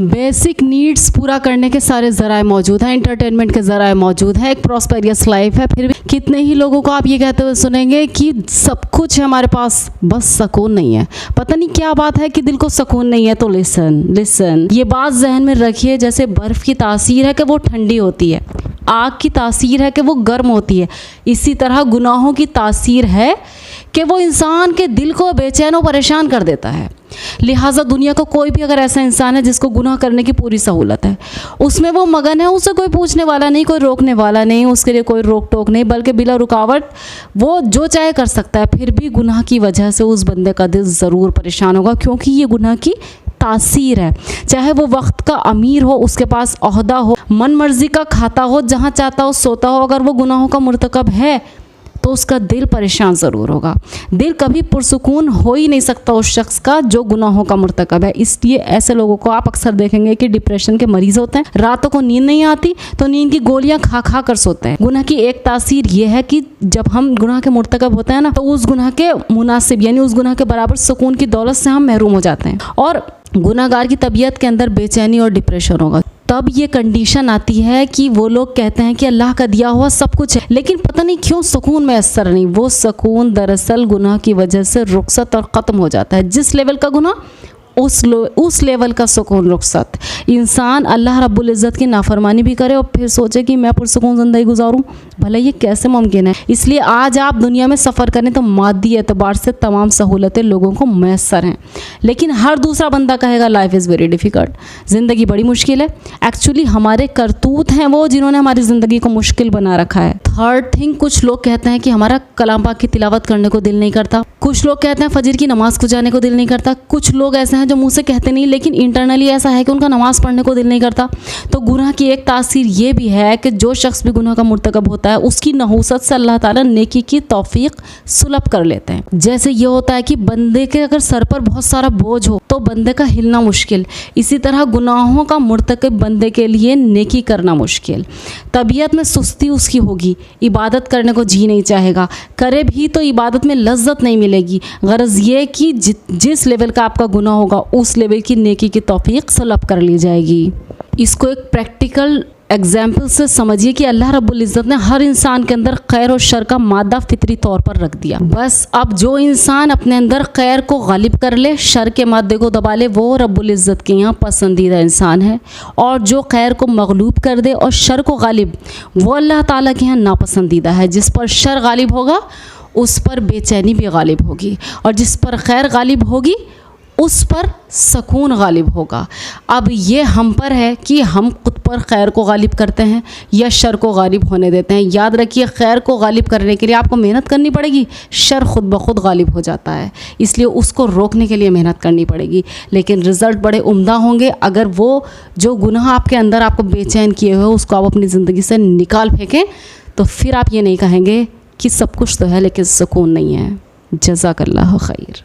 Basic needs पूरा करने के सारे ज़राए मौजूद हैं, एंटरटेनमेंट के ज़राए मौजूद हैं, एक प्रॉस्पेरियस लाइफ है। फिर भी कितने ही लोगों को आप ये कहते हुए सुनेंगे कि सब कुछ है हमारे पास, बस सुकून नहीं है। पता नहीं क्या बात है कि दिल को सुकून नहीं है। तो लिसन ये बात जहन में रखिए, जैसे बर्फ़ की तासीर है कि वो ठंडी होती है, आग की तासीर है कि वो गर्म होती है, इसी तरह गुनाहों की तासीर है कि वो इंसान के दिल को बेचैन और परेशान कर देता है। लिहाजा दुनिया का कोई भी अगर ऐसा इंसान है जिसको गुनाह करने की पूरी सहूलत है, उसमें वो मगन है, उसे कोई पूछने वाला नहीं, कोई रोकने वाला नहीं, उसके लिए कोई रोक टोक नहीं, बल्कि बिला रुकावट वो जो चाहे कर सकता है। फिर भी गुनाह की वजह से उस बंदे का दिल ज़रूर परेशान होगा, क्योंकि ये गुनाह की तासीर है। चाहे वो वक्त का अमीर हो, उसके पास ओहदा हो, मन मर्जी का खाता हो, जहाँ चाहता हो सोता हो, अगर वो गुनाहों का मुर्तकब है तो उसका दिल परेशान ज़रूर होगा। दिल कभी पुरसुकून हो ही नहीं सकता उस शख्स का जो गुनाहों का मुर्तकब है। इसलिए ऐसे लोगों को आप अक्सर देखेंगे कि डिप्रेशन के मरीज़ होते हैं, रातों को नींद नहीं आती तो नींद की गोलियां खा खा कर सोते हैं। गुनाह की एक तासीर ये है कि जब हम गुनाह के मुर्तकब होते हैं ना, तो उस गुनाह के मुनासिब यानी उस गुनाह के बराबर सुकून की दौलत से हम महरूम हो जाते हैं और गुनाहगार की तबीयत के अंदर बेचैनी और डिप्रेशन होगा। तब ये कंडीशन आती है कि वो लोग कहते हैं कि अल्लाह का दिया हुआ सब कुछ है, लेकिन पता नहीं क्यों सुकून में असर नहीं। वो सुकून दरअसल गुनाह की वजह से रुखसत और ख़त्म हो जाता है। जिस लेवल का गुनाह उस लेवल का सुकून रुखसत। इंसान अल्लाह रब्बुल इज़्ज़त की नाफरमानी भी करे और फिर सोचे कि मैं पुरसुकून ज़िंदगी गुजारूं, भला ये कैसे मुमकिन है। इसलिए आज आप दुनिया में सफ़र करें तो मादी एतबार से तमाम सहूलतें लोगों को मैसर हैं, लेकिन हर दूसरा बंदा कहेगा लाइफ इज़ वेरी डिफ़िकल्ट, ज़िंदगी बड़ी मुश्किल है। एक्चुअली हमारे करतूत हैं वो जिन्होंने हमारी ज़िंदगी को मुश्किल बना रखा है। थर्ड थिंग, कुछ लोग कहते हैं कि हमारा कलाम पाक की तिलावत करने को दिल नहीं करता, कुछ लोग कहते हैं फजर की नमाज़ को जाने को दिल नहीं करता, कुछ लोग ऐसे हैं जो मुंह से कहते नहीं लेकिन इंटरनली ऐसा है कि उनका नमाज़ पढ़ने को दिल नहीं करता। तो गुनाह की एक तासीर ये भी है कि जो शख्स भी गुनाह का मुर्तकब होता है उसकी नहूसत से अल्लाह ताला नेकी की तौफीक सुलभ कर लेते हैं। जैसे ये होता है कि बंदे के अगर सर पर बहुत सारा बोझ हो तो बंदे का हिलना मुश्किल, इसी तरह गुनाहों का मुर्तकब बंदे के लिए नेकी करना मुश्किल। तबीयत में सुस्ती उसकी होगी, इबादत करने को जी नहीं चाहेगा, करे भी तो इबादत में लज्जत नहीं मिलेगी। गरज ये कि जिस लेवल का आपका गुनाह होगा उस लेवल की नेकी की तौफीक सुलभ कर ली जाएगी। इसको एक प्रैक्टिकल एग्जाम्पल से समझिए कि अल्लाह रब्बुल इज़्ज़त ने हर इंसान के अंदर खैर और शर का मादा फितरी तौर पर रख दिया। बस अब जो इंसान अपने अंदर खैर को गालिब कर ले, शर के मादे को दबा ले, वो रब्बुल इज़्ज़त के यहाँ पसंदीदा इंसान है। और जो खैर को मगलूब कर दे और शर को गालिब, वो अल्लाह ताला के यहाँ नापसंदीदा है। जिस पर शर गालिब होगा उस पर बेचैनी भी गालिब होगी, और जिस पर खैर गालिब होगी उस पर सुकून गालिब होगा। अब ये हम पर है कि हम खुद पर खैर को गालिब करते हैं या शर को गालिब होने देते हैं। याद रखिए, खैर को गालिब करने के लिए आपको मेहनत करनी पड़ेगी, शर खुद ब खुद गालिब हो जाता है, इसलिए उसको रोकने के लिए मेहनत करनी पड़ेगी। लेकिन रिज़ल्ट बड़े उम्दा होंगे अगर वो जो गुनाह आपके अंदर आपको बेचैन किए हुए उसको आप अपनी ज़िंदगी से निकाल फेंकें, तो फिर आप ये नहीं कहेंगे कि सब कुछ तो है लेकिन सुकून नहीं है। जज़ाकल्लाह खैर।